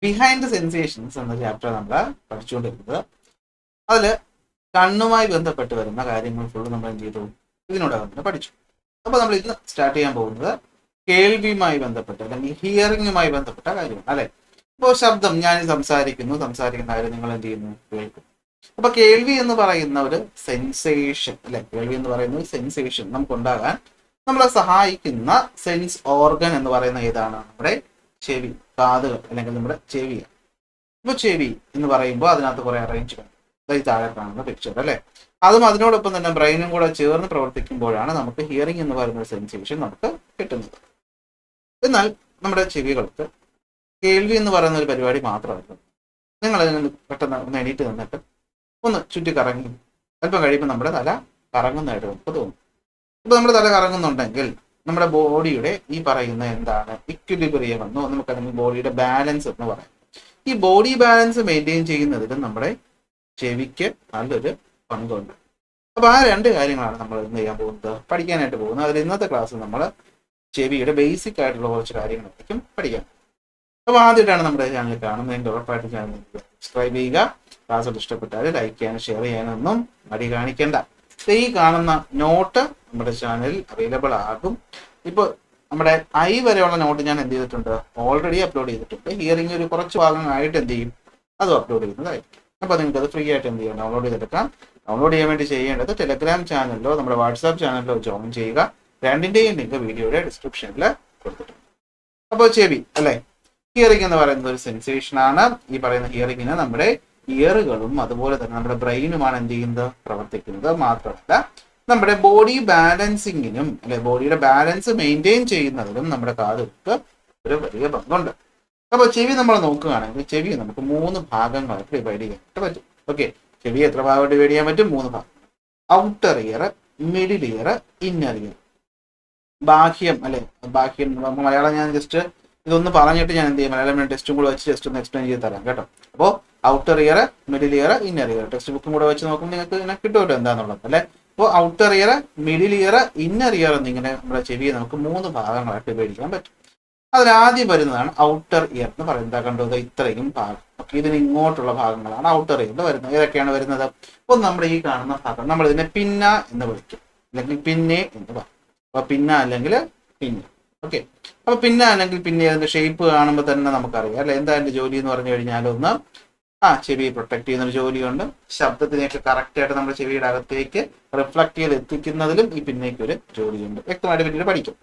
Behind sensations എന്ന chapter നമ്മൾ പഠിച്ചുകൊണ്ടിരുന്നത്. അതിൽ കണ്ണുമായി ബന്ധപ്പെട്ട് വരുന്ന കാര്യങ്ങൾ ഫുള്ള് നമ്മൾ എന്ത് ചെയ്തു, ഇതിനോടകം തന്നെ പഠിച്ചു. അപ്പോൾ നമ്മൾ ഇന്ന് സ്റ്റാർട്ട് ചെയ്യാൻ പോകുന്നത് കേൾവിയുമായി ബന്ധപ്പെട്ട് അല്ലെങ്കിൽ ഹിയറിംഗുമായി ബന്ധപ്പെട്ട കാര്യമാണ് അല്ലെ. ഇപ്പോൾ ശബ്ദം, ഞാൻ സംസാരിക്കുന്ന കാര്യം നിങ്ങൾ എന്ത് ചെയ്യുന്നു, കേൾക്കും. അപ്പൊ കേൾവി എന്ന് പറയുന്ന ഒരു സെൻസേഷൻ അല്ലെ, കേൾവി എന്ന് പറയുന്ന ഒരു സെൻസേഷൻ നമുക്കുണ്ടാകാൻ നമ്മളെ സഹായിക്കുന്ന സെൻസ് ഓർഗൻ എന്ന് പറയുന്ന ഏതാണ്, നമ്മുടെ ചെവി, കാതുകൾ അല്ലെങ്കിൽ നമ്മുടെ ചെവിയാണ്. ഇപ്പൊ ചെവി എന്ന് പറയുമ്പോൾ അതിനകത്ത് കുറെ അറേഞ്ച്മെന്റ്, ഈ താഴെ കാണുന്ന പിക്ചർ അല്ലെ. അതും അതിനോടൊപ്പം തന്നെ ബ്രെയിനും കൂടെ ചേർന്ന് പ്രവർത്തിക്കുമ്പോഴാണ് നമുക്ക് ഹിയറിംഗ് എന്ന് പറയുന്ന ഒരു സെൻസേഷൻ നമുക്ക് കിട്ടുന്നത്. എന്നാൽ നമ്മുടെ ചെവികൾക്ക് കേൾവി എന്ന് പറയുന്ന ഒരു പരിപാടി മാത്രമല്ല. നിങ്ങൾ അതിന് പെട്ടെന്ന് ഒന്ന് എണീറ്റ് നിന്നിട്ട് ഒന്ന് ചുറ്റി കറങ്ങി അല്പം കഴിയുമ്പോൾ നമ്മുടെ തല കറങ്ങുന്നതായിട്ട് നമുക്ക് തോന്നും. ഇപ്പൊ നമ്മുടെ തല കറങ്ങുന്നുണ്ടെങ്കിൽ നമ്മുടെ ബോഡിയുടെ ഈ പറയുന്ന എന്താണ് ഇക്വിലിബ്രിയം എന്നോ നമുക്കല്ലെങ്കിൽ ബോഡിയുടെ ബാലൻസ് എന്ന് പറയാം. ഈ ബോഡി ബാലൻസ് മെയിൻറ്റെയിൻ ചെയ്യുന്നതിലും നമ്മുടെ ചെവിക്ക് നല്ലൊരു പങ്കുണ്ട്. അപ്പൊ ആ രണ്ട് കാര്യങ്ങളാണ് നമ്മൾ ഇന്ന് ചെയ്യാൻ പോകുന്നത്, പഠിക്കാനായിട്ട് പോകുന്നത്. അതിൽ ഇന്നത്തെ ക്ലാസ്സിൽ നമ്മൾ ചെവിയുടെ ബേസിക് ആയിട്ടുള്ള കുറച്ച് കാര്യങ്ങളായിരിക്കും പഠിക്കാം. അപ്പോൾ ആദ്യമായിട്ടാണ് നമ്മുടെ ചാനൽ കാണുന്നതിൻ്റെ ഉറപ്പായിട്ട് ചാനൽ സബ്സ്ക്രൈബ് ചെയ്യുക. ക്ലാസ് ഇഷ്ടപ്പെട്ടാൽ ലൈക്ക് ചെയ്യാനും ഷെയർ ചെയ്യാനൊന്നും മടി കാണിക്കേണ്ട. ഈ കാണുന്ന നോട്ട് നമ്മുടെ ചാനലിൽ അവൈലബിൾ ആകും. ഇപ്പോൾ നമ്മുടെ ഐ വരെയുള്ള നോട്ട് ഞാൻ എന്ത് ചെയ്തിട്ടുണ്ട്, ഓൾറെഡി അപ്ലോഡ് ചെയ്തിട്ടുണ്ട്. ഹിയറിംഗ് ഒരു കുറച്ച് ഭാഗങ്ങളായിട്ട് എന്ത് ചെയ്യും, അതും അപ്ലോഡ് ചെയ്യുന്നതായിരിക്കും. അപ്പോൾ നിങ്ങൾക്ക് അത് ഫ്രീ ആയിട്ട് എന്ത് ചെയ്യാം, ഡൗൺലോഡ് ചെയ്തെടുക്കാം. ഡൗൺലോഡ് ചെയ്യാൻ വേണ്ടി ചെയ്യേണ്ടത് ടെലഗ്രാം ചാനലിലോ നമ്മുടെ വാട്സാപ്പ് ചാനലിലോ ജോയിൻ ചെയ്യുക. രണ്ടിൻ്റെയും ലിങ്ക് വീഡിയോയുടെ ഡിസ്ക്രിപ്ഷനിൽ കൊടുത്തിട്ടുണ്ട്. അപ്പോൾ ചെവി അല്ലെ, ഹിയറിംഗ് എന്ന് പറയുന്നത് ഒരു സെൻസേഷൻ ആണ്. ഈ പറയുന്ന ഹിയറിംഗിന് നമ്മുടെ ഇയറുകളും അതുപോലെ തന്നെ നമ്മുടെ ബ്രെയിനുമാണ് എന്ത് ചെയ്യുന്നത്, പ്രവർത്തിക്കുന്നത്. മാത്രമല്ല നമ്മുടെ ബോഡി ബാലൻസിങ്ങിനും അല്ലെ, ബോഡിയുടെ ബാലൻസ് മെയിൻറ്റെയിൻ ചെയ്യുന്നതിനും നമ്മുടെ കാതുകൾക്ക് ഒരു വലിയ പങ്കുണ്ട്. അപ്പോൾ ചെവി നമ്മൾ നോക്കുകയാണെങ്കിൽ ചെവി നമുക്ക് 3 ഭാഗങ്ങളായിട്ട് ഡിവൈഡ് ചെയ്യാനായിട്ട് പറ്റും. ഓക്കെ, ചെവി എത്ര ഭാഗമായിട്ട് ഡിവൈഡ് ചെയ്യാൻ പറ്റും? 3 ഭാഗം. Outer ear, middle ear, inner ear. ബാഹ്യം അല്ലെ, ബാഹ്യം മലയാളം ഞാൻ ജസ്റ്റ് ഇതൊന്ന് പറഞ്ഞിട്ട് ഞാൻ എന്ത് ചെയ്യും, മലയാളം ടെസ്റ്റും കൂടെ വെച്ച് ജസ്റ്റ് ഒന്ന് എക്സ്പ്ലെയിൻ ചെയ്ത് തരാം കേട്ടോ. അപ്പോൾ outer ear, middle ear, inner year text ബുക്കും കൂടെ വെച്ച് നോക്കുമ്പോൾ നിങ്ങൾക്ക് കിട്ടുമല്ലോ എന്താണെന്നുള്ളത് അല്ലെ. അപ്പോൾ outer ear, middle ear, inner year എന്നിങ്ങനെ നമ്മുടെ ചെവിയെ നമുക്ക് 3 ഭാഗങ്ങളായിട്ട് ഡിവൈഡ് ചെയ്യാൻ പറ്റും. അതിലാദ്യം വരുന്നതാണ് ഔട്ടർ ഇയർ എന്ന് പറയുന്നത്. കണ്ടത് ഇത്രയും ഭാഗം. ഓക്കെ, ഇതിന് ഇങ്ങോട്ടുള്ള ഭാഗങ്ങളാണ് ഔട്ടർ ഇയറിൽ വരുന്നത്. ഏതൊക്കെയാണ് വരുന്നത്? അപ്പോൾ നമ്മുടെ ഈ കാണുന്ന ഭാഗം നമ്മൾ ഇതിനെ പിന്ന എന്ന് വിളിക്കും, അല്ലെങ്കിൽ പിന്നെ എന്ന് പറയും. അപ്പൊ പിന്ന അല്ലെങ്കിൽ പിന്നെ. ഓക്കെ, അപ്പൊ പിന്നെ അല്ലെങ്കിൽ പിന്നെ അതിന്റെ ഷേപ്പ് കാണുമ്പോൾ തന്നെ നമുക്കറിയാം അല്ലെ എന്താ അതിന്റെ ജോലി എന്ന് പറഞ്ഞു കഴിഞ്ഞാൽ, ഒന്ന് ചെവിയെ പ്രൊട്ടക്ട് ചെയ്യുന്നൊരു ജോലിയുണ്ട്. ശബ്ദത്തിനെയൊക്കെ കറക്റ്റ് ആയിട്ട് നമ്മുടെ ചെവിയുടെ അകത്തേക്ക് റിഫ്ലക്ട് ചെയ്ത് എത്തിക്കുന്നതിലും ഈ പിന്നേക്ക് ഒരു ജോലിയുണ്ട്. വ്യക്തമായിട്ട് പിന്നീട് പഠിക്കും.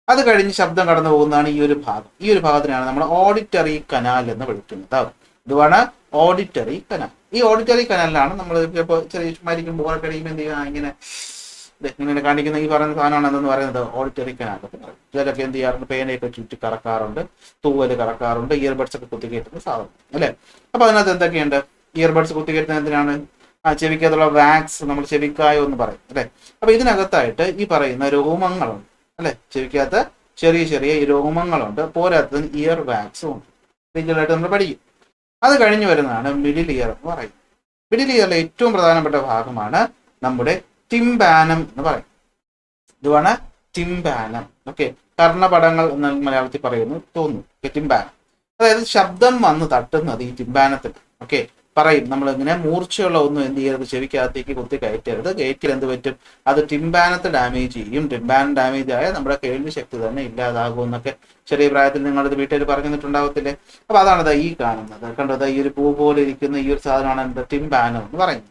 അത് കഴിഞ്ഞ് ശബ്ദം കടന്നു പോകുന്നതാണ് ഈ ഒരു ഭാഗം. ഈ ഒരു ഭാഗത്തിനാണ് നമ്മൾ ഓഡിറ്ററി കനാൽ എന്ന് വിളിക്കുന്നത്. ഇതുമാണ് ഓഡിറ്ററി കനാൽ. ഈ ഓഡിറ്ററി കനാലിലാണ് നമ്മൾ ഇപ്പോൾ ചെറിയ ചുമ്മാരിക്കുമ്പോൾ ബോറൊക്കെ കഴിയുമ്പോൾ എന്ത് ചെയ്യുക, ഇങ്ങനെ കാണിക്കുന്ന ഈ പറയുന്ന സാധനമാണ് എന്തെന്ന് പറയുന്നത് ഓഡിറ്ററി കനാൽ. ചിലരൊക്കെ എന്ത് ചെയ്യാറുണ്ട്, പേനയൊക്കെ ചുറ്റി കറക്കാറുണ്ട്, തൂവല് കറക്കാറുണ്ട്, ഇയർബഡ്സ് ഒക്കെ കുത്തിക്കയറ്റുന്ന സാധനം അല്ലെ. അപ്പൊ അതിനകത്ത് എന്തൊക്കെയുണ്ട്, ഇയർബഡ്സ് കുത്തിക്കയറ്റുന്ന എന്തിനാണ്, ചെവിക്കകത്തുള്ള വാക്സ്, നമ്മൾ ചെവിക്കായോ എന്ന് പറയും അല്ലെ. അപ്പൊ ഇതിനകത്തായിട്ട് ഈ പറയുന്ന രോമങ്ങളുണ്ട് അല്ലെ, ചെവിക്കകത്ത് ചെറിയ ചെറിയ രോമങ്ങളുണ്ട്. പോരാത്തതിന് ഇയർ വാക്സും ഉണ്ട്. ഡീറ്റെയിലായിട്ട് നമ്മൾ പഠിക്കും. അത് കഴിഞ്ഞ് വരുന്നതാണ് മിഡിൽ ഇയർ എന്ന് പറയും. മിഡിൽ ഇയറിലെ ഏറ്റവും പ്രധാനപ്പെട്ട ഭാഗമാണ് നമ്മുടെ ടിംബാനം എന്ന് പറയും. ഇതുമാണ് ടിംബാനം. ഓക്കെ, കർണപടങ്ങൾ എന്ന് മലയാളത്തിൽ പറയുന്നു തോന്നുന്നു. ടിംബാനം അതായത് ശബ്ദം വന്ന് തട്ടുന്നത് ഈ ടിംബാനത്തിൽ. ഓക്കെ, പറയും നമ്മളിങ്ങനെ മൂർച്ചയുള്ള ഒന്നും എന്ത് ചെയ്യരുത്, ചെവിക്കകത്തേക്ക് കുത്തി കയറ്റരുത്. കയറ്റിൽ എന്ത് പറ്റും, അത് ടിംബാനത്തെ ഡാമേജ് ചെയ്യും. ടിംബാനം ഡാമേജ് ആയ നമ്മുടെ കേൾവി ശക്തി തന്നെ ഇല്ലാതാകും എന്നൊക്കെ ചെറിയ പ്രായത്തിൽ നിങ്ങളുടെ വീട്ടിൽ പറഞ്ഞിട്ടുണ്ടാവത്തില്ലേ. അപ്പൊ അതാണ് ഈ കാണുന്നത്. കണ്ടത് ഈ ഒരു പൂ പോലെ ഇരിക്കുന്ന ഈ ഒരു സാധനമാണ് എന്താ, ടിംബാനം എന്ന് പറയുന്നത്.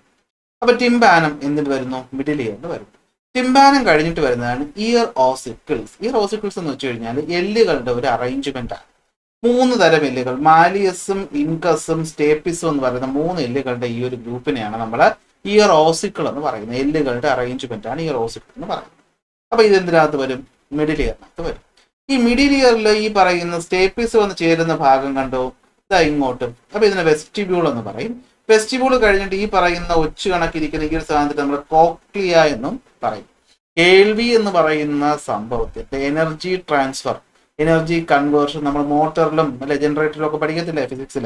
അപ്പൊ ടിംബാനം എന്തിന് വരുന്നു, മിഡിൽ ഇയർ എന്ന് വരുന്നു. ടിംബാനം കഴിഞ്ഞിട്ട് വരുന്നതാണ് ഇയർ ഓസിക്കിൾസ്. ഇയർ ഓസിക്കിൾസ് എന്ന് വെച്ച് കഴിഞ്ഞാൽ എല്ലുകളുടെ ഒരു അറേഞ്ച്മെന്റ് ആണ്. 3 തരം എല്ലുകൾ, മാലിയസും ഇൻകസും സ്റ്റേപ്പിസും എന്ന് പറയുന്ന 3 എല്ലുകളുടെ ഈ ഒരു ഗ്രൂപ്പിനെയാണ് നമ്മൾ ഇയർ ഓസിക്കിൾ എന്ന് പറയുന്നത്. എല്ലുകളുടെ അറേഞ്ച്മെന്റ് ആണ് ഇയർ ഓസിക്കിൾ എന്ന് പറയുന്നത്. അപ്പൊ ഇതെന്തിനകത്ത് വരും, മിഡിൽ ഇയറിനകത്ത് വരും. ഈ മിഡിൽ ഇയറിൽ ഈ പറയുന്ന സ്റ്റേപ്പിസ് വന്ന് ചേരുന്ന ഭാഗം കണ്ടോ, ഇതാ ഇങ്ങോട്ടും. അപ്പൊ ഇതിനെ വെസ്റ്റിബ്യൂൾ എന്ന് പറയും. വെസ്റ്റിബ്യൂൾ കഴിഞ്ഞിട്ട് ഈ പറയുന്ന ഒച്ചു കണക്കിരിക്കുന്ന ഈ ഒരു സാധനത്തിൽ നമ്മൾ കോക്ലിയ എന്നും പറയും. കേൾവി എന്ന് പറയുന്ന സംഭവത്തിന്റെ എനർജി ട്രാൻസ്ഫർ, എനർജി കൺവേർഷൻ നമ്മൾ മോട്ടറിലും അല്ലെ ജനറേറ്ററിലും ഒക്കെ പഠിക്കത്തില്ലേ ഫിസിക്സിൽ,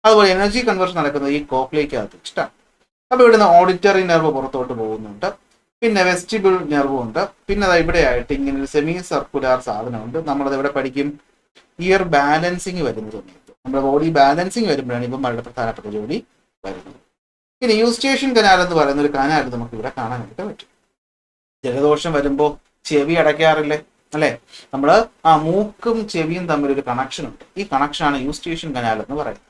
അതുപോലെ എനർജി കൺവേർഷൻ നടക്കുന്നത് ഈ കോക്ലിയക്കകത്ത് ഇഷ്ടമാണ്. അപ്പൊ ഇവിടുന്ന് ഓഡിറ്ററി നെർവ് പുറത്തോട്ട് പോകുന്നുണ്ട്, പിന്നെ വെസ്റ്റിബിൾ നെർവും ഉണ്ട്, പിന്നെ ഇവിടെ ആയിട്ട് ഇങ്ങനെ ഒരു സെമി സർക്കുലാർ സാധനമുണ്ട്. നമ്മളത് എവിടെ പഠിക്കും, ഇയർ ബാലൻസിങ് വരുന്ന സമയത്ത്. നമ്മുടെ ബോഡി ബാലൻസിങ് വരുമ്പോഴാണ് ഇപ്പം വളരെ പ്രധാനപ്പെട്ട ജോലി വരുന്നത്. ഇനി യൂസ്റ്റേഷ്യൻ കനാൽ എന്ന് പറയുന്ന ഒരു കനാൽ നമുക്ക് ഇവിടെ കാണാനായിട്ട് പറ്റും. ജലദോഷം വരുമ്പോൾ ചെവി അടയ്ക്കാറില്ലേ അല്ലെ? നമ്മൾ മൂക്കും ചെവിയും തമ്മിൽ ഒരു കണക്ഷൻ ഉണ്ട്. ഈ കണക്ഷനാണ് യൂസ്റ്റേഷ്യൻ കനാൽ എന്ന് പറയുന്നത്.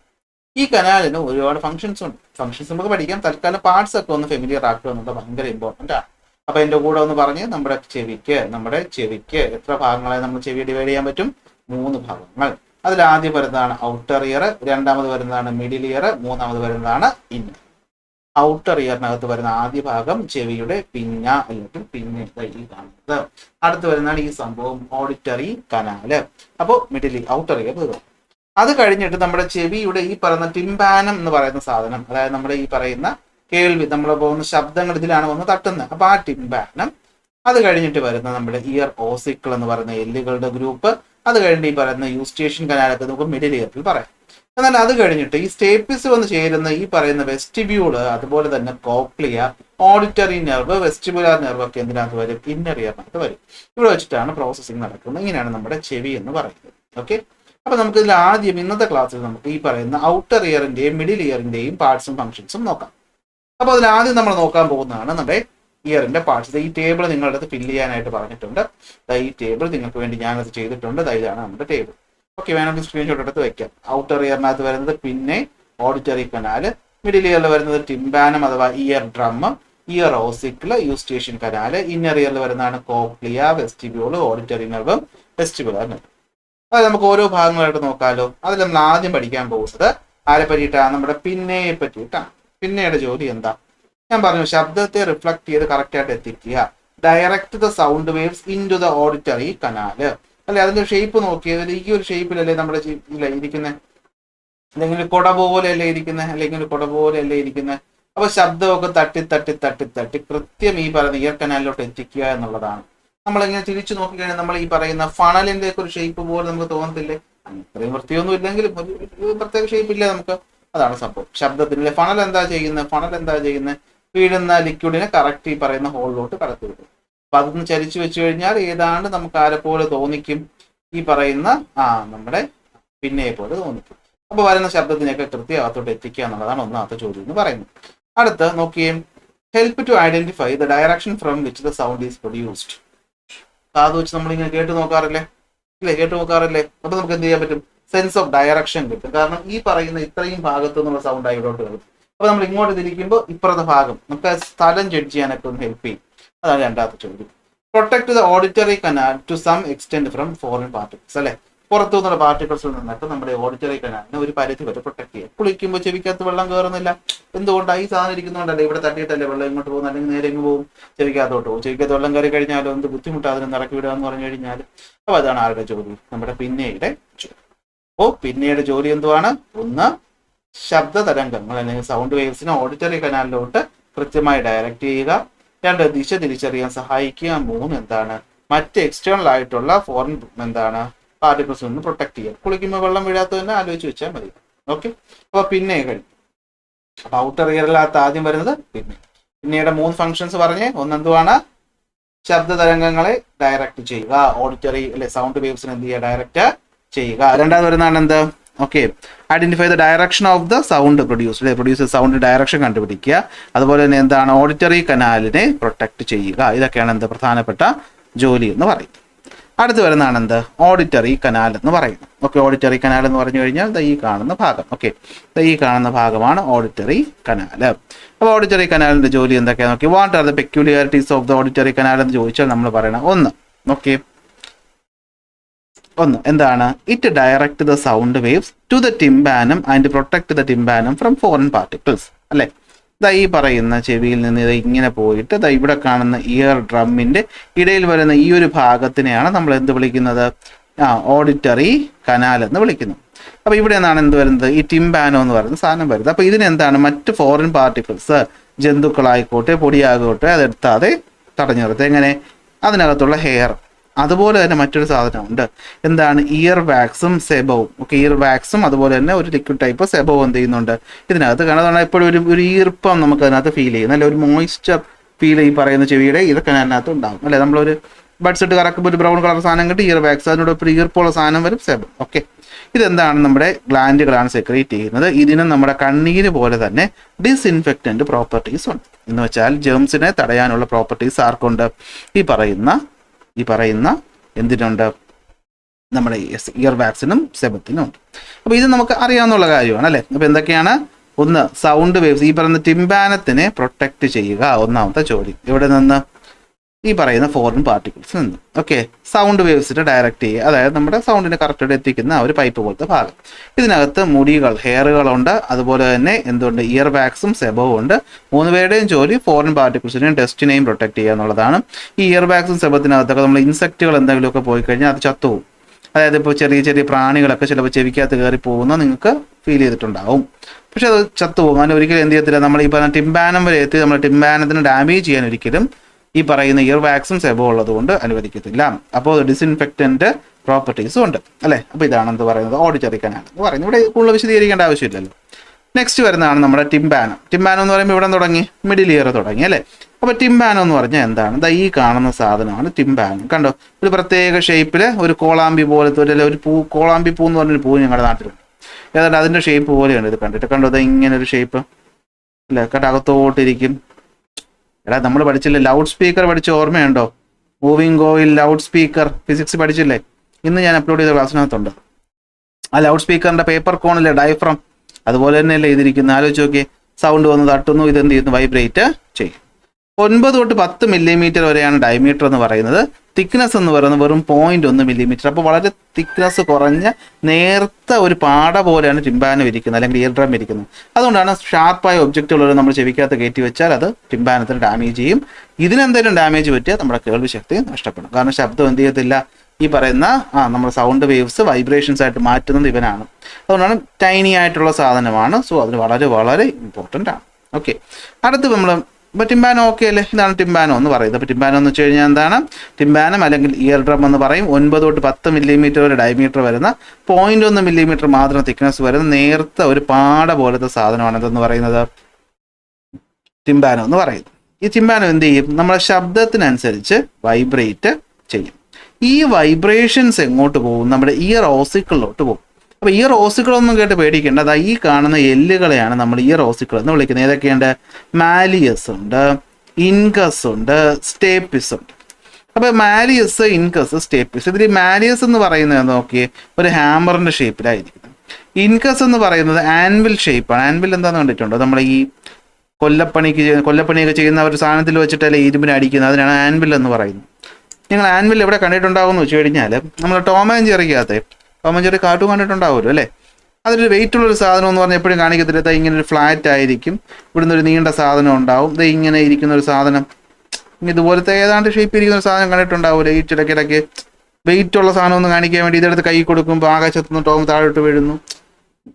ഈ കനാലിന് ഒരുപാട് ഫംഗ്ഷൻസ് ഉണ്ട്. ഫംഗ്ഷൻസ് നമുക്ക് പഠിക്കാം. തൽക്കാലം പാർട്സ് ഒക്കെ ഒന്ന് ഫെമിലിയർ ആക്കുക എന്നുള്ളത് ഭയങ്കര ഇമ്പോർട്ടൻ്റ് ആണ്. അപ്പൊ എൻ്റെ കൂടെ ഒന്ന് പറഞ്ഞ് നമ്മുടെ ചെവിക്ക് എത്ര ഭാഗങ്ങളായി നമ്മൾ ചെവി ഡിവൈഡ് ചെയ്യാൻ പറ്റും? 3 ഭാഗങ്ങൾ. അതിൽ ആദ്യം വരുന്നതാണ് ഔട്ടർ ഇയർ, രണ്ടാമത് വരുന്നതാണ് മിഡിൽ ഇയർ, മൂന്നാമത് വരുന്നതാണ് ഇന്നർ. ഔട്ടർ ഇയറിനകത്ത് വരുന്ന ആദ്യ ഭാഗം ചെവിയുടെ പിന്ന അല്ലെങ്കിൽ ഈ കാണുന്നത്. അടുത്ത് വരുന്നതാണ് ഈ സംഭവം ഓഡിറ്ററി കനാല്. അപ്പോൾ ഔട്ടർ ഇയർ തീർന്നു. അത് കഴിഞ്ഞിട്ട് നമ്മുടെ ചെവിയുടെ ഈ പറയുന്ന ടിംപാനം എന്ന് പറയുന്ന സാധനം, അതായത് നമ്മുടെ ഈ പറയുന്ന കേൾവി, നമ്മൾ പോകുന്ന ശബ്ദങ്ങൾ ഇതിലാണ് വന്ന് തട്ടുന്നത്. അപ്പൊ ആ ടിംപാനം, അത് കഴിഞ്ഞിട്ട് വരുന്ന നമ്മുടെ ഇയർ ഓസിക്കിൾ എന്ന് പറയുന്ന എല്ലുകളുടെ ഗ്രൂപ്പ്, അത് കഴിഞ്ഞിട്ട് ഈ പറയുന്ന യൂസ്റ്റേഷ്യൻ കനാലൊക്കെ നമുക്ക് മിഡിൽ ഇയറിൽ പറയാം. എന്നാൽ അത് കഴിഞ്ഞിട്ട് ഈ സ്റ്റേപ്പിസ് വന്ന് ചേരുന്ന ഈ പറയുന്ന വെസ്റ്റിബ്യൂള്, അതുപോലെ തന്നെ cochlea, auditory nerve, vestibular nerve ഒക്കെ എന്തിനകത്ത് വരും? ഇന്നർ ഇയറിനകത്ത് വരും. ഇവിടെ വെച്ചിട്ടാണ് പ്രോസസ്സിങ് നടക്കുന്നത്. ഇങ്ങനെയാണ് നമ്മുടെ ചെവി എന്ന് പറയുന്നത്. ഓക്കെ, അപ്പൊ നമുക്ക് ഇതിൽ ആദ്യം ഇന്നത്തെ ക്ലാസ്സിൽ നമുക്ക് ഈ പറയുന്ന ഔട്ടർ ഇയറിന്റെയും മിഡിൽ ഇയറിന്റെയും പാർട്സും ഫംഗ്ഷൻസും നോക്കാം. അപ്പൊ അതിൽ ആദ്യം നമ്മൾ നോക്കാൻ പോകുന്നതാണ് നമ്മുടെ ഇയറിന്റെ പാർട്സ്. ഈ ടേബിൾ നിങ്ങളുടെ അടുത്ത് ഫില്ല് ചെയ്യാനായിട്ട് പറഞ്ഞിട്ടുണ്ട്. ഈ ടേബിൾ നിങ്ങൾക്ക് വേണ്ടി ഞാനത് ചെയ്തിട്ടുണ്ട്. ഇതാണ് നമ്മുടെ ടേബിൾ. ഓക്കെ, വേണമെങ്കിൽ സ്ക്രീൻഷോട്ട് എടുത്ത് വെക്കാം. ഔട്ടർ ഇയറിനകത്ത് വരുന്നത് പിന്നെ ഓഡിറ്ററി കനാല്, മിഡിൽ ഇയറിൽ വരുന്നത് ടിംപാനം അഥവാ ear drum, ear ossicle, Eustachian canal, inner ഇയറിൽ വരുന്നതാണ് cochlea, vestibule, auditory nerve, vestibular nerve. അത് നമുക്ക് ഓരോ ഭാഗങ്ങളായിട്ട് നോക്കാമല്ലോ. അതിൽ നമ്മൾ ആദ്യം പഠിക്കാൻ പോകുന്നത് ആരെ പറ്റിയിട്ടാണ്? നമ്മുടെ പിന്നയെ പറ്റിയിട്ടാണ്. പിന്നയുടെ ജോലി എന്താ? ഞാൻ പറഞ്ഞു, ശബ്ദത്തെ റിഫ്ലക്ട് ചെയ്ത് കറക്റ്റ് ആയിട്ട് എത്തിക്കുക. Direct the sound waves into the auditory canal. അല്ലെ, അതിന്റെ ഷേപ്പ് നോക്കിയതിൽ ഈ ഒരു ഷേപ്പിലല്ലേ നമ്മുടെ ഇരിക്കുന്നത്? അല്ലെങ്കിൽ കുട പോലെയല്ലേ ഇരിക്കുന്നത്? അല്ലെങ്കിൽ കുട പോലെയല്ലേ ഇരിക്കുന്നത്? അപ്പൊ ശബ്ദമൊക്കെ തട്ടി തട്ടി തട്ടി തട്ടി കൃത്യം ഈ പറയുന്ന ഇയർ കനാലിലോട്ട് എത്തിക്കുക എന്നുള്ളതാണ്. നമ്മളിങ്ങനെ തിരിച്ചു നോക്കിക്കഴിഞ്ഞാൽ നമ്മൾ ഈ പറയുന്ന ഫണലിന്റെ ഒക്കെ ഒരു ഷേപ്പ് പോലെ നമുക്ക് തോന്നത്തില്ലേ? അത്രയും വൃത്തിയൊന്നും ഇല്ലെങ്കിലും ഒരു പ്രത്യേക ഷേപ്പ് ഇല്ലേ നമുക്ക്? അതാണ് സംഭവം. ശബ്ദത്തിലെ ഫണൽ എന്താ ചെയ്യുന്നത്? വീഴുന്ന ലിക്വിഡിനെ കറക്റ്റ് ഈ പറയുന്ന ഹോളിലോട്ട് കടത്തി വിടും. അപ്പൊ അതൊന്ന് ചരിച്ചു വെച്ച് കഴിഞ്ഞാൽ ഏതാണ്ട് നമുക്ക് ആരെ പോലെ തോന്നിക്കും? ഈ പറയുന്ന നമ്മുടെ പിന്നയെ പോലെ തോന്നിക്കും. അപ്പൊ വരുന്ന ശബ്ദത്തിനെയൊക്കെ കൃത്യം അകത്തോട്ട് എത്തിക്കുക എന്നുള്ളതാണ് ഒന്നാമത്തെ ചോദ്യം എന്ന് പറയുന്നത്. അടുത്ത് നോക്കിയേ, help to identify the direction from which the sound is produced. കാത് വെച്ച് നമ്മളിങ്ങനെ കേട്ട് നോക്കാറില്ലേ? അപ്പൊ നമുക്ക് എന്ത് ചെയ്യാൻ പറ്റും? സെൻസ് ഓഫ് ഡയറക്ഷൻ കിട്ടും. കാരണം ഈ പറയുന്ന ഇത്രയും ഭാഗത്തു നിന്നുള്ള സൗണ്ട് ഇവിടോട്ട് വരും. അപ്പൊ നമ്മൾ ഇങ്ങോട്ട് തിരിക്കുമ്പോൾ ഇപ്പുറത്തെ ഭാഗം നമുക്ക് സ്ഥലം ജഡ്ജ് ചെയ്യാനൊക്കെ ഒന്ന് ഹെൽപ്പ് ചെയ്യും. അതാണ് രണ്ടാമത്തെ ചോദ്യം. Protect the auditory canal to some extent from foreign particles. അല്ലെ, പുറത്തു നിന്നുള്ള പാർട്ടിക്കിൾസിൽ നിന്നൊക്കെ നമ്മുടെ ഓഡിറ്ററി കനാലിനെ ഒരു പരിധി വരെ പ്രൊട്ടക്ട് ചെയ്യാം. കുളിക്കുമ്പോൾ ചെവിക്കകത്ത് വെള്ളം കയറുന്നില്ല. എന്തുകൊണ്ടാണ്? ഈ സാധനം ഇരിക്കുന്നതുകൊണ്ടല്ലേ. ഇവിടെ തട്ടിയിട്ടല്ലേ വെള്ളം ഇങ്ങോട്ട് പോകുന്നത്, അല്ലെങ്കിൽ നേരെ ഇങ്ങ് പോകും, ചെവിക്കകത്തോട്ട് പോകും. ചെവിക്കകത്ത് വെള്ളം കയറി കഴിഞ്ഞാലോ എന്ത് ബുദ്ധിമുട്ടാണ് അതിനെ ഇറക്കി വിടുക എന്ന് പറഞ്ഞു കഴിഞ്ഞാൽ. അപ്പൊ അതാണ് ആരുടെ ജോലി? നമ്മുടെ പിന്നയുടെ ജോലി. അപ്പോൾ പിന്നയുടെ ജോലി എന്തുവാണ്? ഒന്ന്, ശബ്ദ തരംഗങ്ങൾ അല്ലെങ്കിൽ സൗണ്ട് വേവ്സിനെ ഓഡിറ്ററി കനാലിലോട്ട് കൃത്യമായി ഡയറക്റ്റ് ചെയ്യുക. 2, ദിശ തിരിച്ചറിയാൻ സഹായിക്കുക. 3, എന്താണ്? മറ്റ് എക്സ്റ്റേണൽ ആയിട്ടുള്ള ഫോറിൻ പാർട്ടിക്കിൾസ് നിന്ന് പ്രൊട്ടക്ട് ചെയ്യുക. കുളിക്കുമ്പോൾ വെള്ളം വീഴാത്തത് തന്നെ ആലോചിച്ച് വെച്ചാൽ മതി. ഓക്കെ, അപ്പൊ പിന്നെ കഴിഞ്ഞു. അപ്പൊ ഔട്ടർ ഇയറിനകത്ത് ആദ്യം വരുന്നത് പിന്നയുടെ 3 ഫംഗ്ഷൻസ് പറഞ്ഞ്. ഒന്നെന്തുവാണ്? ശബ്ദ തരംഗങ്ങളെ ഡയറക്റ്റ് ചെയ്യുക. ഓഡിറ്ററി അല്ലെ സൗണ്ട് വേവ്സിനെ എന്ത് ചെയ്യുക? ഡയറക്റ്റ് ചെയ്യുക. രണ്ടാമത് വരുന്നതാണ് എന്ത്? Okay, identify the direction of the sound produce sound direction കണ്ടുപിടിക്കുക. അതുപോലെ തന്നെ എന്താണ്? ഓഡിറ്ററി കനാലിനെ പ്രൊട്ടക്ട് ചെയ്യുക. ഇതൊക്കെയാണ് എന്ത്? പ്രധാനപ്പെട്ട ജോലി എന്ന് പറയുന്നത്. അടുത്ത് വരുന്നതാണ് എന്ത്? ഓഡിറ്ററി കനാൽ എന്ന് പറയുന്നത്. ഓക്കെ, ഓഡിറ്ററി കനാൽ എന്ന് പറഞ്ഞു കഴിഞ്ഞാൽ ഈ കാണുന്ന ഭാഗം. ഓക്കെ, ഈ കാണുന്ന ഭാഗമാണ് ഓഡിറ്ററി കനാല്. അപ്പോൾ ഓഡിറ്ററി കനാലിന്റെ ജോലി എന്തൊക്കെയാണ് നോക്കി. What are the peculiarities of the auditory canal എന്ന് ചോദിച്ചാൽ നമ്മൾ പറയണം. ഒന്ന് എന്താണ്? It direct the sound waves to the tympanum and protect the tympanum from foreign particles. അല്ലെ, ഈ പറയുന്ന ചെവിയിൽ നിന്ന് ഇത് ഇങ്ങനെ പോയിട്ട് ഇവിടെ കാണുന്ന ഇയർ ഡ്രമ്മിന്റെ ഇടയിൽ വരുന്ന ഈ ഒരു ഭാഗത്തിനെയാണ് നമ്മൾ എന്ത് വിളിക്കുന്നത്? ഓഡിറ്ററി കനാൽ എന്ന് വിളിക്കുന്നത്. അപ്പൊ ഇവിടെ നിന്നാണ് എന്ത് വരുന്നത്? ഈ ടിംബാനോ എന്ന് പറയുന്ന സാധനം വരുന്നത്. അപ്പൊ ഇതിനെന്താണ്? മറ്റ് ഫോറിൻ പാർട്ടിക്കിൾസ്, ജന്തുക്കളായിക്കോട്ടെ പൊടിയാകോട്ടെ, അതെടുത്താതെ തടഞ്ഞു നിർത്തുക. എങ്ങനെ? അതിനകത്തുള്ള ഹെയർ. അതുപോലെ തന്നെ മറ്റൊരു സാധനമുണ്ട്. എന്താണ്? ഇയർ വാക്സും സെബവും. ഓക്കെ, ഇയർ വാക്സും അതുപോലെ തന്നെ ഒരു ലിക്വിഡ് ടൈപ്പ് സെബവും എന്ത് ചെയ്യുന്നുണ്ട് ഇതിനകത്ത്? കാരണം എപ്പോഴും ഒരു ഈർപ്പം നമുക്ക് അതിനകത്ത് ഫീൽ ചെയ്യും. അല്ലെ, ഒരു മോയ്സ്ചർ ഫീൽ ഈ പറയുന്ന ചെവിയുടെ ഇതൊക്കെ അതിനകത്ത് ഉണ്ടാകും. അല്ലെ, നമ്മളൊരു ബഡ്സ് ഇട്ട് കറക്കുമ്പോൾ ഒരു ബ്രൗൺ കളർ സാധനം കിട്ടി, ഇയർ വാക്സ്, അതിനോടൊപ്പം ഈർപ്പുള്ള സാധനം വരും, സെബം. ഓക്കെ, ഇതെന്താണ്? നമ്മുടെ ഗ്ലാൻഡുകളാണ് സെക്രീറ്റ് ചെയ്യുന്നത്. ഇതിന് നമ്മുടെ കണ്ണീര് പോലെ തന്നെ ഡിസ്ഇൻഫെക്റ്റന്റ് പ്രോപ്പർട്ടീസ് ഉണ്ട്. എന്ന് വെച്ചാൽ ജേംസിനെ തടയാനുള്ള പ്രോപ്പർട്ടീസ് ആർക്കുണ്ട്? ഈ പറയുന്ന എന്തിനുണ്ട്? നമ്മുടെ ഇയർ വാക്സിനും സെബത്തിനും ഉണ്ട്. അപ്പോൾ ഇത് നമുക്ക് അറിയാവുന്ന കാര്യമാണ് അല്ലേ? അപ്പോൾ എന്തൊക്കെയാണ്? ഒന്ന്, സൗണ്ട് വേവ്സ്, ഈ പറയുന്ന ടിംബാനത്തിനെ പ്രൊട്ടക്റ്റ് ചെയ്യുക, ഒന്നാമത്തെ ജോലി. ഇവിടെ നിന്ന് ഈ പറയുന്ന ഫോറിൻ പാർട്ടിക്കിൾസിൽ നിന്ന്. ഓക്കെ, സൗണ്ട് വേവ്സിനെ ഡയറക്റ്റ് ചെയ്യുക, അതായത് നമ്മുടെ സൗണ്ടിനെ കറക്റ്റായിട്ട് എത്തിക്കുന്ന ആ ഒരു പൈപ്പ് പോലത്തെ ഭാഗം. ഇതിനകത്ത് മുടികൾ, ഹെയറുകളുണ്ട്, അതുപോലെ തന്നെ എന്തുണ്ട്? ഇയർ വാക്സും സെബവും ഉണ്ട്. 3 പേരുടെയും ജോലി ഫോറിൻ പാർട്ടിക്കിൾസിനെയും ഡസ്റ്റിനെയും പ്രൊട്ടക്ട് ചെയ്യുക എന്നുള്ളതാണ്. ഈ ഇയർ വാക്സും സെബത്തിനകത്തൊക്കെ നമ്മൾ ഇൻസെക്റ്റുകൾ എന്തെങ്കിലുമൊക്കെ പോയി കഴിഞ്ഞാൽ അത് ചത്തുപോകും. അതായത് ഇപ്പോൾ ചെറിയ ചെറിയ പ്രാണികളൊക്കെ ചിലപ്പോൾ ചെവിക്കകത്ത് കയറി പോകുന്ന നിങ്ങൾക്ക് ഫീൽ ചെയ്തിട്ടുണ്ടാവും. പക്ഷെ അത് ചത്തുപോകും. അതിന് ഒരിക്കലും എന്ത് ചെയ്യത്തില്ല, നമ്മൾ ഈ പറഞ്ഞ ടിംബാനം വരെ എത്തി നമ്മൾ ടിംബാനത്തിന് ഡാമേജ് ചെയ്യാൻ ഒരിക്കലും ഈ പറയുന്ന ഇയർ വാക്സും സെബോ ഉള്ളത് കൊണ്ട് അനുവദിക്കത്തില്ല. അപ്പോൾ ഡിസ്ഇൻഫെക്റ്റന്റ് പ്രോപ്പർട്ടീസും ഉണ്ട് അല്ലേ? അപ്പോൾ ഇതാണ് എന്ത് പറയുന്നത്? ഓഡിറ്ററി കനാൽ എന്ന് പറയുന്നത്. ഇവിടെ കൂടുതൽ വിശദീകരിക്കേണ്ട ആവശ്യമില്ലല്ലോ. നെക്സ്റ്റ് വരുന്നതാണ് നമ്മുടെ ടിംബാനം. ടിംബാനം എന്ന് പറയുമ്പോൾ ഇവിടെ തുടങ്ങി, മിഡിൽ ഇയർ തുടങ്ങി അല്ലേ? അപ്പോൾ ടിംബാനം എന്ന് പറഞ്ഞാൽ എന്താണ്? ഈ കാണുന്ന സാധനമാണ് ടിംബാനം. കണ്ടോ, ഒരു പ്രത്യേക ഷേപ്പിൽ ഒരു കോളാമ്പി പോലത്തെ ഒരു പൂ, കോളാമ്പി പൂ എന്ന് പറഞ്ഞൊരു പൂ ഞങ്ങളുടെ നാട്ടിലുണ്ട്. ഏതാണ്ട് അതിൻ്റെ ഷേപ്പ് പോലെയാണ് ഇത് കണ്ടിട്ട്. കണ്ടോ, ഇത് ഇങ്ങനെ ഒരു ഷേപ്പ് അല്ലേ? അകത്തോട്ടിരിക്കും. എടാ, നമ്മൾ പഠിച്ചില്ലേ ലൗഡ് സ്പീക്കർ പഠിച്ച ഓർമ്മയുണ്ടോ? Moving coil loud speaker physics പഠിച്ചില്ലേ? ഇന്ന് ഞാൻ അപ്ലോഡ് ചെയ്ത ക്ലാസ്സിനകത്തുണ്ട്. ആ ലൗഡ് സ്പീക്കറിന്റെ പേപ്പർ കോണിലെ ഡയഫ്രം അതുപോലെ തന്നെയല്ലേ ഇതിരിക്കുന്നത്. ആലോചിച്ച് നോക്കിയേ, സൗണ്ട് വന്ന് തട്ടുന്നു, ഇതെന്ത് ചെയ്യുന്നു? വൈബ്രേറ്റ് ചെയ്യും. 9 തൊട്ട് 10 മില്ലിമീറ്റർ വരെയാണ് ഡയമീറ്റർ എന്ന് പറയുന്നത്. തിക്നെസ് എന്ന് പറയുന്നത് വെറും 0.1 മില്ലിമീറ്റർ. അപ്പോൾ വളരെ തിക്നെസ് കുറഞ്ഞ നേർത്ത ഒരു പാട പോലെയാണ് ടിംബാനം ഇരിക്കുന്നത്, അല്ലെങ്കിൽ ഇയർ ഡ്രം ഇരിക്കുന്നത്. അതുകൊണ്ടാണ് ഷാർപ്പായ ഒബ്ജക്റ്റുകൾ നമ്മൾ ചെവിക്കകത്ത് കയറ്റി വെച്ചാൽ അത് ടിംബാനത്തിന് ഡാമേജ് ചെയ്യും. ഇതിനെന്തെങ്കിലും ഡാമേജ് പറ്റിയാൽ നമ്മുടെ കേൾവി ശക്തി നഷ്ടപ്പെടും. കാരണം ശബ്ദം എന്ത് ചെയ്യത്തില്ല, ഈ പറയുന്ന നമ്മുടെ സൗണ്ട് വേവ്സ് വൈബ്രേഷൻസ് ആയിട്ട് മാറ്റുന്നത് ഇവനാണ്. അതുകൊണ്ടാണ് ടൈനി ആയിട്ടുള്ള സാധനമാണ്. സോ അതിന് വളരെ വളരെ ഇമ്പോർട്ടൻ്റ് ആണ്. ഓക്കെ, അടുത്ത് നമ്മൾ ഇപ്പോൾ ടിംബാനോ ഓക്കെ അല്ലേ? ഇതാണ് ടിംബാനോ എന്ന് പറയുന്നത്. അപ്പോൾ ടിംബാനോ എന്ന് വെച്ച് കഴിഞ്ഞാൽ എന്താണ്? ടിംബാനം അല്ലെങ്കിൽ ഇയർ ഡ്രം എന്ന് പറയും. 9 തൊട്ട് 10 മില്ലിമീറ്റർ വരെ ഡയമീറ്റർ വരുന്ന 0.1 മില്ലിമീറ്റർ മാത്രം തിക്നെസ് വരുന്ന നേർത്ത ഒരു പാട പോലത്തെ സാധനമാണ് ഇതെന്ന് പറയുന്നത് ടിംബാനോ എന്ന് പറയുന്നത്. ഈ ടിംബാനോ എന്ത് ചെയ്യും? നമ്മുടെ ശബ്ദത്തിനനുസരിച്ച് വൈബ്രേറ്റ് ചെയ്യും. ഈ വൈബ്രേഷൻസ് എങ്ങോട്ട് പോകും? നമ്മുടെ ഇയർ ഓസിക്കിളിലോട്ട് പോകും. അപ്പോൾ ഇയർ ഓസിക്കിളൊന്നും കേട്ട് പേടിക്കേണ്ട. അതാ ഈ കാണുന്ന എല്ലുകളെയാണ് നമ്മൾ ഇയർ ഓസിക്കിൾ എന്ന് വിളിക്കുന്നത്. ഏതൊക്കെയുണ്ട്? മാലിയസ് ഉണ്ട്, ഇൻകസ് ഉണ്ട്, സ്റ്റേപ്പിസ് ഉണ്ട്. അപ്പോൾ മാലിയസ്, ഇൻകസ്, സ്റ്റേപ്പിസ്. ഇതിൽ മാലിയസ് എന്ന് പറയുന്നത് നോക്കിയേ, ഒരു ഹാമറിൻ്റെ ഷേപ്പിലായിരിക്കുന്നത്. ഇൻകസ് എന്ന് പറയുന്നത് ആൻവിൽ ഷേപ്പാണ്. ആൻവിൽ എന്താണെന്ന് കണ്ടിട്ടുണ്ടോ? നമ്മൾ ഈ കൊല്ലപ്പണിയൊക്കെ ചെയ്യുന്ന ഒരു സാധനത്തിൽ വെച്ചിട്ടല്ലേ ഇരുമ്പിനെ അടിക്കുന്നത്, അതിനാണ് ആൻവിൽ എന്ന് പറയുന്നത്. നിങ്ങൾ ആൻവിൽ എവിടെ കണ്ടിട്ടുണ്ടാകുമെന്ന് വെച്ച് കഴിഞ്ഞാൽ, നമ്മൾ ടോം ആൻഡ് ജെറിക്കകത്ത് കാർട്ടൂൺ കണ്ടിട്ടുണ്ടാവുമല്ലോ അല്ലേ? അതൊരു വെയിറ്റ് ഉള്ളൊരു സാധനം എന്ന് പറഞ്ഞാൽ എപ്പോഴും കാണിക്കത്തില്ല. ഇങ്ങനെ ഒരു ഫ്ലാറ്റ് ആയിരിക്കും, ഇവിടുന്ന് ഒരു നീണ്ട സാധനം ഉണ്ടാവും. ഇത് ഇങ്ങനെ ഇരിക്കുന്ന ഒരു സാധനം, ഇതുപോലത്തെ ഏതാണ്ട് ഷേപ്പ് ഇരിക്കുന്ന ഒരു സാധനം കണ്ടിട്ടുണ്ടാവില്ല. ഈ ഇടയ്ക്കിടയ്ക്ക് വെയിറ്റ് ഉള്ള സാധനം ഒന്ന് കാണിക്കാൻ വേണ്ടി ഇതെടുത്ത് കൈ കൊടുക്കുമ്പോൾ ആകാശത്തുനിന്ന് ടോം താഴോട്ട് വീഴുന്നു.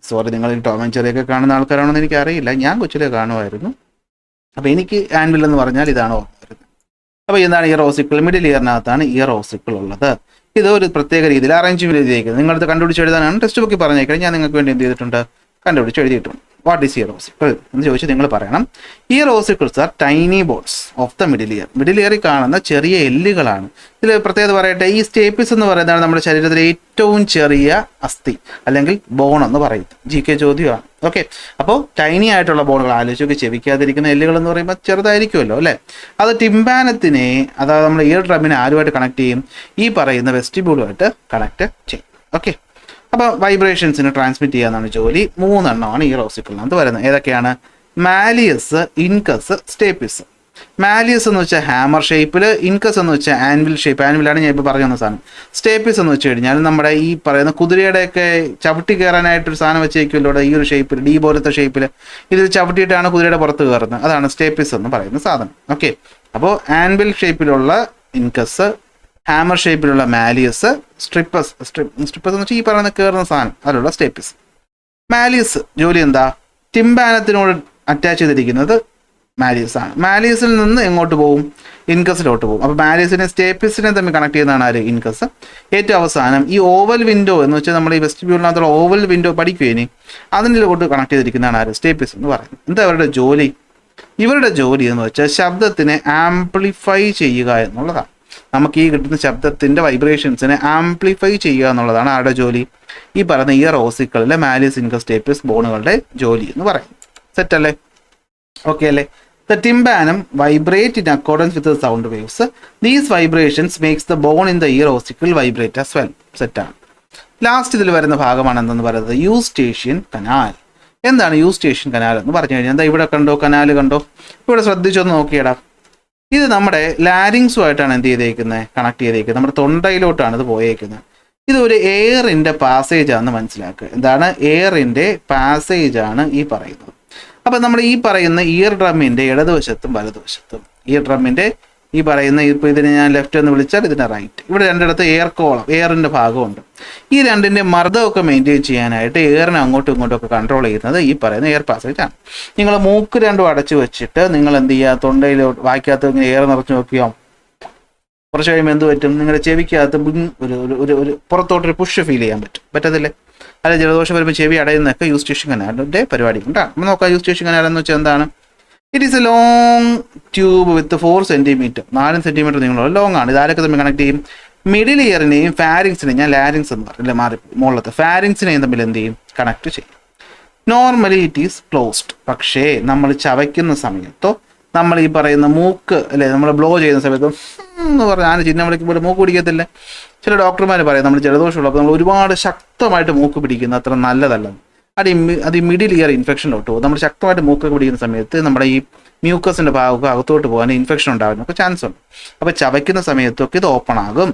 സോറി, നിങ്ങൾ ടോം ആൻഡ് ജെറിയൊക്കെ കാണുന്ന ആൾക്കാരാണെന്ന് എനിക്കറിയില്ല. ഞാൻ കൊച്ചിലെ കാണുമായിരുന്നു. അപ്പോൾ എനിക്ക് ആൻവിൽ എന്ന് പറഞ്ഞാൽ ഇതാണ് ഓർമ്മ വരുന്നത്. അപ്പോൾ എന്താണ് ഇയർ ഓസിക്കിൾ? മിഡിൽ ഇയറിനകത്താണ് ഇയർ ഓസിക്കിൾ ഉള്ളത്. ഇത് ഒരു പ്രത്യേക രീതിയിൽ അറേഞ്ച്മെന്റ് ചെയ്തിരിക്കുന്നത്. നിങ്ങളടുത്ത് കണ്ടുപിടിച്ച് എഴുതാനാണ് ടെക്സ്റ്റ് ബുക്കിൽ പറഞ്ഞേക്കുന്നത്. ഞാൻ നിങ്ങൾക്ക് വേണ്ടി എന്ത് ചെയ്തിട്ടുണ്ട്? കണ്ടുപിടിച്ച് എഴുതിയിട്ടുണ്ട്. വാട്ട് ഈസ് ഇയർ ഓസിക്കിൾ എന്ന് ചോദിച്ചാൽ നിങ്ങൾ പറയണം, ear ossicles are tiny bones of the middle ear. Middle ഇയറിൽ കാണുന്ന ചെറിയ എല്ലുകളാണ്. ഇതിൽ പ്രത്യേകത പറയട്ടെ, ഈ സ്റ്റേപ്പിസ് എന്ന് പറയുന്നതാണ് നമ്മുടെ ശരീരത്തിലെ ഏറ്റവും ചെറിയ അസ്ഥി അല്ലെങ്കിൽ ബോൺ എന്ന് പറയുന്നത്. GK ചോദ്യമാണ്. ഓക്കെ, അപ്പോൾ ടൈനി ആയിട്ടുള്ള ബോണുകൾ ആലോചിച്ചൊക്കെ, ചെവിക്കാതിരിക്കുന്ന എല്ലുകൾ എന്ന് പറയുമ്പോൾ ചെറുതായിരിക്കുമല്ലോ അല്ലേ? അത് ടിംബാനത്തിനെ, അതായത് നമ്മുടെ ഇയർ ഡ്രമ്മിനെ ആരുമായിട്ട് കണക്ട് ചെയ്യും? ഈ പറയുന്ന വെസ്റ്റിബ്യൂളുമായിട്ട് കണക്ട് ചെയ്യും. ഓക്കെ, അപ്പോൾ വൈബ്രേഷൻസിന് ട്രാൻസ്മിറ്റ് ചെയ്യാന്നാണ് ജോലി. 3 എണ്ണമാണ് ഇയർ ഓസിക്കിളിനകത്ത് വരുന്നത്. ഏതൊക്കെയാണ്? Malleus, incus, stapes. മാലിയസ് എന്ന് വെച്ചാൽ ഹാമർ ഷേപ്പിൽ, ഇൻകസ് എന്ന് വെച്ചാൽ ആൻവിൽ ഷേപ്പ്, ആൻവിലാണ് ഞാൻ ഇപ്പോൾ പറഞ്ഞു തന്ന സാധനം. സ്റ്റേപ്പിസ് എന്ന് വെച്ച് കഴിഞ്ഞാൽ നമ്മുടെ ഈ പറയുന്ന കുതിരയുടെയൊക്കെ ചവിട്ടി കയറാനായിട്ടൊരു സാധനം വെച്ചേക്കുമല്ലോ ഈ ഒരു ഷേപ്പിൽ, ഡി പോലത്തെ ഷേപ്പിൽ. ഇത് ചവിട്ടിയിട്ടാണ് കുതിരയുടെ പുറത്ത് കയറുന്നത്. അതാണ് സ്റ്റേപ്പിസ് എന്ന് പറയുന്ന സാധനം. ഓക്കെ, അപ്പോൾ ആൻവിൽ ഷേപ്പിലുള്ള ഇൻകസ്, ഹാമർ ഷേപ്പിലുള്ള മാലിയസ്, സ്ട്രിപ്പസ് എന്ന് വെച്ചാൽ ഈ പറയുന്ന കയറുന്ന സാധനം, അതിലുള്ള സ്റ്റേപ്പിസ്. മാലിയസ് ജോലി എന്താ? ടിംബാനത്തിനോട് അറ്റാച്ച് ചെയ്തിരിക്കുന്നത് മാലിയസ് ആണ്. മാലിയസിൽ നിന്ന് എങ്ങോട്ട് പോകും? ഇൻകസിലോട്ട് പോകും. അപ്പോൾ മാലിയസിനെ സ്റ്റേപ്പിസിനെ തമ്മിൽ കണക്ട് ചെയ്യുന്നതാണ് ആര്? ഇൻകസ്. ഏറ്റവും അവസാനം ഈ ഓവൽ വിൻഡോ എന്ന് വെച്ചാൽ നമ്മൾ ഈ വെസ്റ്റിബ്യൂളിനകത്തുള്ള ഓവൽ വിൻഡോ പഠിക്കുകയിനി, അതിലോട്ട് കണക്ട് ചെയ്തിരിക്കുന്നതാണ് ആര്? സ്റ്റേപ്പിസ് എന്ന് പറയുന്നത്. എന്താ അവരുടെ ജോലി? ഇവരുടെ ജോലി എന്ന് വെച്ചാൽ ശബ്ദത്തിനെ ആംപ്ലിഫൈ ചെയ്യുക എന്നുള്ളതാണ്. നമുക്ക് ഈ കിട്ടുന്ന ശബ്ദത്തിൻ്റെ വൈബ്രേഷൻസിനെ ആംപ്ലിഫൈ ചെയ്യുക എന്നുള്ളതാണ് ആരുടെ ജോലി? ഈ പറയുന്ന ഇയർ ഓസിക്കിളിലെ മാലിയസ് ഇൻകസ്റ്റേപ്പിയസ് ബോണുകളുടെ ജോലി എന്ന് പറയും. സെറ്റ് അല്ലേ? ഓക്കെ അല്ലേ? The tympanum vibrate in accordance with the sound waves. These vibrations makes the bone in the ear ossicle vibrate as well. സെറ്റാണ്. ലാസ്റ്റ് ഇതിൽ വരുന്ന ഭാഗമാണ് എന്തെന്ന് പറയുന്നത്? Eustachian canal. എന്താണ് യൂസ്റ്റേഷ്യൻ കനാൽ എന്ന് പറഞ്ഞു കഴിഞ്ഞാൽ എന്താ? ഇവിടെ കണ്ടോ, കനാല് കണ്ടോ? ഇവിടെ ശ്രദ്ധിച്ചൊന്ന് നോക്കിയടാ. ഇത് നമ്മുടെ ലാരിങ്സുമായിട്ടാണ് എന്ത് ചെയ്തേക്കുന്നത്? കണക്ട് ചെയ്തേക്കുന്നത്. നമ്മുടെ തൊണ്ടയിലോട്ടാണ് ഇത് പോയേക്കുന്നത്. ഇത് ഒരു എയറിൻ്റെ പാസേജ് ആണെന്ന് മനസ്സിലാക്കുക. എന്താണ്? എയറിൻ്റെ പാസേജ് ആണ് ഈ പറയുന്നത്. അപ്പം നമ്മൾ ഈ പറയുന്ന ഇയർ ഡ്രമ്മിൻ്റെ ഇടതുവശത്തും വലതുവശത്തും, ഇയർ ഡ്രമ്മിൻ്റെ ഈ പറയുന്ന, ഇപ്പോൾ ഇതിനെ ഞാൻ ലെഫ്റ്റ് എന്ന് വിളിച്ചാൽ ഇതിൻ്റെ റൈറ്റ്, ഇവിടെ രണ്ടിടത്ത് എയർ കോളം, എയറിൻ്റെ ഭാഗമുണ്ട്. ഈ രണ്ടിൻ്റെ മർദ്ദമൊക്കെ മെയിൻറ്റെയിൻ ചെയ്യാനായിട്ട് എയറിനെ അങ്ങോട്ടും ഇങ്ങോട്ടും ഒക്കെ കൺട്രോൾ ചെയ്യുന്നത് ഈ പറയുന്ന എയർ പാസേജ് ആണ്. നിങ്ങൾ മൂക്ക് രണ്ടും അടച്ചു വെച്ചിട്ട് നിങ്ങൾ എന്ത് ചെയ്യുക? തൊണ്ടയിലോട്ട് വായിക്കകത്ത് ഇങ്ങനെ എയർ നിറച്ച് നോക്കിയോ? കുറച്ച് കഴിയുമ്പോൾ എന്ത് പറ്റും? നിങ്ങളുടെ ചെവിക്കകത്ത് ഒരു പുറത്തോട്ടൊരു പുഷ് ഫീൽ ചെയ്യാൻ പറ്റത്തില്ലേ? അല്ല, ജലദോഷം വരുമ്പോൾ ചെവി അടയുന്നതൊക്കെ യൂസ്റ്റേഷ്യൻ കനാലിൻ്റെ പരിപാടി കൊണ്ടാണ്. നമ്മൾ നോക്കാം യൂസ്റ്റേഷ്യൻ കനാൽ എന്ന് വെച്ചാൽ എന്താണ്? It is A long tube with 4 centimetre, 4 centimetre നീളമുള്ള ലോങ് ആണ്. ഇതാരൊക്കെ തമ്മിൽ കണക്ട് ചെയ്യും? മിഡിൽ ഇയറിനെയും ഫാരിങ്സിനെയും, ഞാൻ ലാരിങ്സ് എന്ന് പറഞ്ഞില്ല, മാറി മുകളിലത്തെ ഫാരിങ്സിനെയും തമ്മിൽ എന്ത് ചെയ്യും? കണക്ട് ചെയ്യും. Normally it is closed. പക്ഷേ നമ്മൾ ചവയ്ക്കുന്ന സമയത്തോ നമ്മൾ ഈ പറയുന്ന മൂക്ക് അല്ലെ, നമ്മൾ ബ്ലോ ചെയ്യുന്ന സമയത്തോ എന്ന് പറഞ്ഞാൽ ആന ചിഹ്നം വിളിക്കുമ്പോൾ മൂക്ക് പിടിക്കത്തില്ല. ചില ഡോക്ടർമാർ പറയും നമ്മൾ ജലദോഷമുള്ളപ്പോൾ നമ്മൾ ഒരുപാട് ശക്തമായിട്ട് മൂക്ക് പിടിക്കുന്ന അത്ര നല്ലതല്ലെന്ന്. അത് ഈ മിഡിൽ ഇയർ ഇൻഫെക്ഷനിലോട്ട് പോകും. നമ്മൾ ശക്തമായിട്ട് മൂക്കൊക്കെ പിടിക്കുന്ന സമയത്ത് നമ്മുടെ ഈ മ്യൂക്കസിൻ്റെ ഭാഗമൊക്കെ അകത്തോട്ട് പോകാൻ ഇൻഫെക്ഷൻ ഉണ്ടാകാനൊക്കെ ചാൻസ് ഉണ്ട്. അപ്പോൾ ചവയ്ക്കുന്ന സമയത്തൊക്കെ ഇത് ഓപ്പൺ ആകും.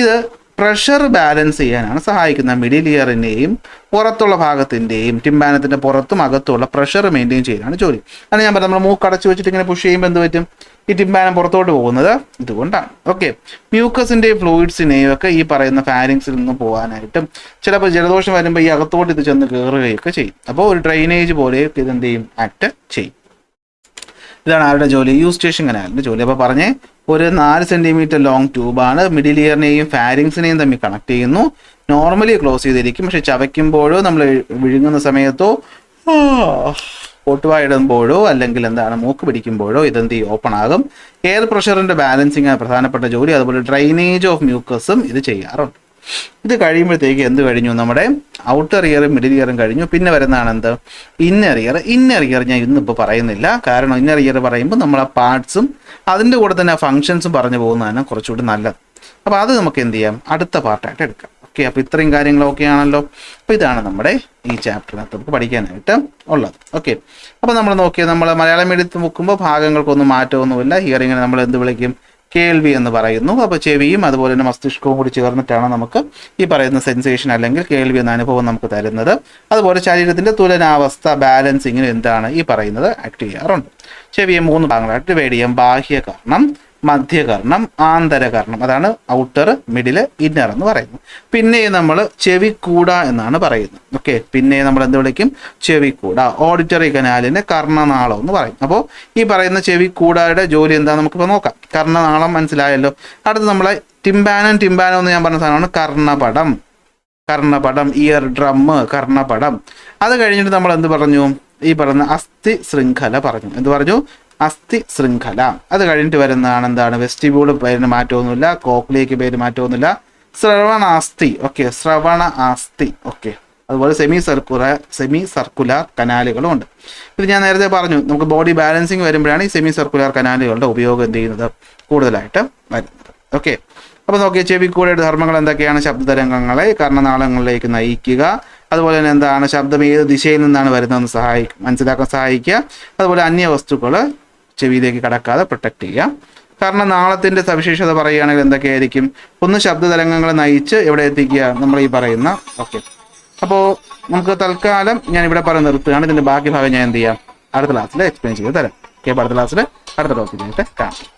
ഇത് പ്രഷർ ബാലൻസ് ചെയ്യാനാണ് സഹായിക്കുന്നത്. മിഡിൽ ഇയറിൻ്റെയും പുറത്തുള്ള ഭാഗത്തിൻ്റെയും, ടിംബാനത്തിൻ്റെ പുറത്തും അകത്തുള്ള പ്രഷർ മെയിൻറ്റെയിൻ ചെയ്യാനാണ് ജോലി. അത് ഞാൻ പറഞ്ഞു, നമ്മൾ മൂക്ക് അടച്ചു വെച്ചിട്ട് ഇങ്ങനെ പുഷ് ചെയ്യുമ്പോൾ എന്ത് പറ്റും? ഈ ടിംബാനം പുറത്തോട്ട് പോകുന്നത് ഇതുകൊണ്ടാണ്. ഓക്കെ, മ്യൂക്കസിൻ്റെയും ഫ്ലൂയിഡ്സിനെയും ഒക്കെ ഈ പറയുന്ന ഫാരിങ്സിൽ നിന്ന് പോകാനായിട്ടും ചിലപ്പോൾ ജലദോഷം വരുമ്പോൾ ഈ അകത്തോട്ട് ഇത് ചെന്ന് കയറുകയൊക്കെ ചെയ്യും. അപ്പോൾ ഒരു ഡ്രെയിനേജ് പോലെ ഇതെന്ത് ചെയ്യും? ആക്ട് ചെയ്യും. ഇതാണ് ആരുടെ ജോലി? യൂസ്റ്റേഷ്യൻ കനാലിൻ്റെ ജോലി. അപ്പോൾ പറഞ്ഞേ, ഒരു 4 സെൻറ്റിമീറ്റർ ലോങ് ട്യൂബാണ്. മിഡിൽ ഇയറിനെയും ഫാരിങ്സിനെയും തമ്മിൽ കണക്ട് ചെയ്യുന്നു. നോർമലി ക്ലോസ് ചെയ്തിരിക്കും. പക്ഷെ ചവയ്ക്കുമ്പോഴോ നമ്മൾ വിഴുങ്ങുന്ന സമയത്തോ പൊട്ടുവായിടുമ്പോഴോ അല്ലെങ്കിൽ എന്താണ് മൂക്ക് പിടിക്കുമ്പോഴോ ഇതെന്ത് ചെയ്യും? ഓപ്പൺ ആകും. എയർ പ്രഷറിൻ്റെ ബാലൻസിങ് ആണ് പ്രധാനപ്പെട്ട ജോലി. അതുപോലെ ഡ്രൈനേജ് ഓഫ് മ്യൂക്കസും ഇത് ചെയ്യാറുണ്ട്. ഇത് കഴിയുമ്പോഴത്തേക്ക് എന്ത് കഴിഞ്ഞു? നമ്മുടെ ഔട്ടർ ഇയറും മിഡിൽ ഇയറും കഴിഞ്ഞു. പിന്നെ വരുന്നതാണ് എന്ത്? Inner year. ഇന്നർ ഇയർ ഞാൻ ഇന്നിപ്പോൾ പറയുന്നില്ല. കാരണം ഇന്നർ ഇയർ പറയുമ്പോൾ നമ്മൾ ആ പാർട്സും അതിൻ്റെ കൂടെ തന്നെ ആ ഫങ്ഷൻസും പറഞ്ഞു പോകുന്നതാണ് കുറച്ചുകൂടി നല്ലത്. അപ്പോൾ അത് നമുക്ക് എന്ത് ചെയ്യാം? അടുത്ത പാർട്ടായിട്ട് എടുക്കാം. ഓക്കെ, അപ്പോൾ ഇത്രയും കാര്യങ്ങളൊക്കെ ആണല്ലോ. അപ്പോൾ ഇതാണ് നമ്മുടെ ഈ ചാപ്റ്ററിനകത്ത് നമുക്ക് പഠിക്കാനായിട്ട് ഉള്ളത്. ഓക്കെ, അപ്പോൾ നമ്മൾ നോക്കിയാൽ നമ്മൾ മലയാളം മീഡിയത്തിൽ നോക്കുമ്പോൾ ഭാഗങ്ങൾക്കൊന്നും മാറ്റമൊന്നുമില്ല. ഹിയറിങ്ങിനെ നമ്മൾ എന്ത് വിളിക്കും? കേൾവി എന്ന് പറയുന്നു. അപ്പോൾ ചെവിയും അതുപോലെ തന്നെ മസ്തിഷ്കവും കൂടി ചേർന്നിട്ടാണ് നമുക്ക് ഈ പറയുന്ന സെൻസേഷൻ അല്ലെങ്കിൽ കേൾവി എന്ന അനുഭവം നമുക്ക് തരുന്നത്. അതുപോലെ ശരീരത്തിൻ്റെ തുലനാവസ്ഥ, ബാലൻസിങ്ങിന് എന്താണ് ഈ പറയുന്നത്? ആക്ട് ചെയ്യാറുണ്ട്. ചെവിയെ 3 ഭാഗങ്ങളായിട്ട് ഡിവൈഡ് ചെയ്യാം. ബാഹ്യകർണം, മധ്യകർണം, ആന്തരകർണം. അതാണ് ഔട്ടർ, മിഡിൽ, ഇന്നർ എന്ന് പറയുന്നത്. പിന്നെ നമ്മൾ ചെവിക്കൂട എന്നാണ് പറയുന്നത്. ഓക്കെ, പിന്നെ നമ്മൾ എന്ത് വിളിക്കും? ചെവിക്കൂട. ഓഡിറ്ററി കനാലിന് കർണനാളം എന്ന് പറയും. അപ്പോൾ ഈ പറയുന്ന ചെവിക്കൂടയുടെ ജോലി എന്താ നമുക്കിപ്പോൾ നോക്കാം. കർണനാളം മനസ്സിലായല്ലോ. അടുത്ത് നമ്മളെ ടിംബാനം എന്ന് ഞാൻ പറഞ്ഞ സാധനമാണ് കർണപടം, ഇയർ ഡ്രം, കർണപടം. അത് കഴിഞ്ഞിട്ട് നമ്മൾ എന്ത് പറഞ്ഞു? ഈ പറയുന്ന അസ്ഥി ശൃംഖല പറഞ്ഞു. എന്ത് പറഞ്ഞു? അസ്ഥി ശൃംഖല. അത് കഴിഞ്ഞിട്ട് വരുന്നതാണ് എന്താണ്? വെസ്റ്റിബ്യൂള് പേരിന് മാറ്റമൊന്നുമില്ല, കോക്ലിയയ്ക്ക് പേര് മാറ്റമൊന്നുമില്ല, ശ്രവണാസ്ഥി. ഓക്കെ, ശ്രവണ ആസ്ഥി. ഓക്കെ, അതുപോലെ സെമി സർക്കുലർ കനാലുകളും ഉണ്ട്. ഇത് ഞാൻ നേരത്തെ പറഞ്ഞു, നമുക്ക് ബോഡി ബാലൻസിങ് വരുമ്പോഴാണ് ഈ സെമി സർക്കുലർ കനാലുകളുടെ ഉപയോഗം എന്ത് ചെയ്യുന്നത്? കൂടുതലായിട്ട് വരുന്നത്. ഓക്കെ, അപ്പോൾ നോക്കിയാൽ ചെവിക്കൂടയുടെ ധർമ്മങ്ങൾ എന്തൊക്കെയാണ്? ശബ്ദതരംഗങ്ങളെ കർണനാളങ്ങളിലേക്ക് നയിക്കുക. അതുപോലെ തന്നെ എന്താണ്? ശബ്ദം ഏത് ദിശയിൽ നിന്നാണ് വരുന്നതെന്ന് മനസ്സിലാക്കാൻ സഹായിക്കുക. അതുപോലെ അന്യവസ്തുക്കൾ ചെവിയിലേക്ക് കടക്കാതെ പ്രൊട്ടക്റ്റ് ചെയ്യുക. കാരണം നാളത്തിൻ്റെ സവിശേഷത പറയുകയാണെങ്കിൽ എന്തൊക്കെയായിരിക്കും? ഒന്ന്, ശബ്ദതരംഗങ്ങൾ നയിച്ച് എവിടെ എത്തിക്കുക? നമ്മൾ ഈ പറയുന്ന. ഓക്കെ, അപ്പോൾ നമുക്ക് തൽക്കാലം ഞാൻ ഇവിടെ പറഞ്ഞ് നിർത്തുകയാണ്. ഇതിൻ്റെ ബാക്കി ഭാഗം ഞാൻ എന്ത് ചെയ്യാം? അടുത്ത ക്ലാസ്സിൽ എക്സ്പ്ലെയിൻ ചെയ്ത് തരാം. ഓക്കെ, അടുത്ത ക്ലാസ്സിൽ അടുത്ത ടോപ്പിക്കായിട്ട് കാണാം.